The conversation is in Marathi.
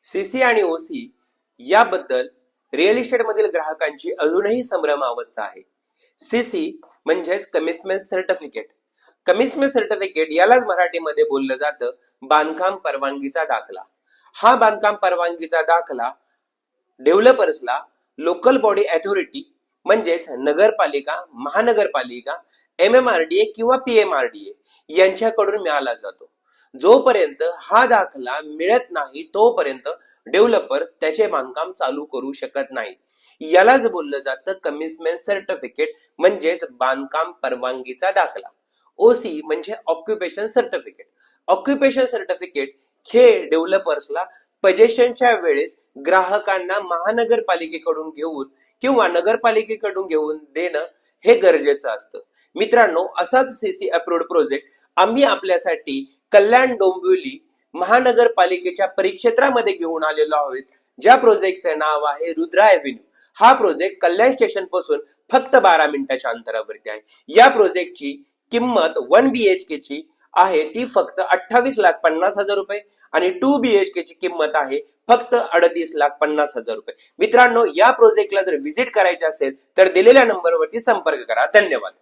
सीसी आणि ओसी याबद्दल रिअल इस्टेटमधील ग्राहकांची अजूनही संभ्रम अवस्था आहे. सीसी म्हणजेच कमिटमेंट सर्टिफिकेट. कमिटमेंट सर्टिफिकेट यालाच मराठीमध्ये बोललं जातं बांधकाम परवानगीचा दाखला. हा बांधकाम परवानगीचा दाखला डेव्हलपर्सला लोकल बॉडी अथॉरिटी म्हणजेच नगरपालिका, महानगरपालिका, MMRDA किंवा PMRDA यांच्याकडून मिळाला जातो. जोपर्यंत हा दाखला मिळत नाही तोपर्यंत डेव्हलपर्स त्याचे बांधकाम चालू करू शकत नाही. यालाच बोललं जातं कमिटमेंट सर्टिफिकेट म्हणजेच बांधकाम परवानगीचा दाखला. ओसी म्हणजे ऑक्युपेशन सर्टिफिकेट. ऑक्युपेशन सर्टिफिकेट हे डेव्हलपर्सला पजेशनच्या वेळेस ग्राहकांना महानगरपालिकेकडून घेऊन किंवा नगरपालिकेकडून घेऊन देणं हे गरजेचं असतं. मित्रांनो, असाच सीसी अप्रूव्ड प्रोजेक्ट आम्ही आपल्यासाठी कल्याण डोंबिवली महानगरपालिकेच्या परिक्षेत्रामध्ये घेऊन आलेलो आहोत, ज्या प्रोजेक्टचे नाव आहे रुद्रा एव्हेन्यू. हा प्रोजेक्ट कल्याण स्टेशन पासून फक्त 12 मिनिटाच्या अंतरावरती आहे. या प्रोजेक्टची किंमत 1 BHK ची आहे ती फक्त 28,50,000 रुपये आणि 2 BHK ची किंमत आहे फक्त 38,50,000 रुपये. मित्रांनो, या प्रोजेक्टला जर व्हिजिट करायचे असेल तर दिलेल्या नंबरवरती संपर्क करा. धन्यवाद.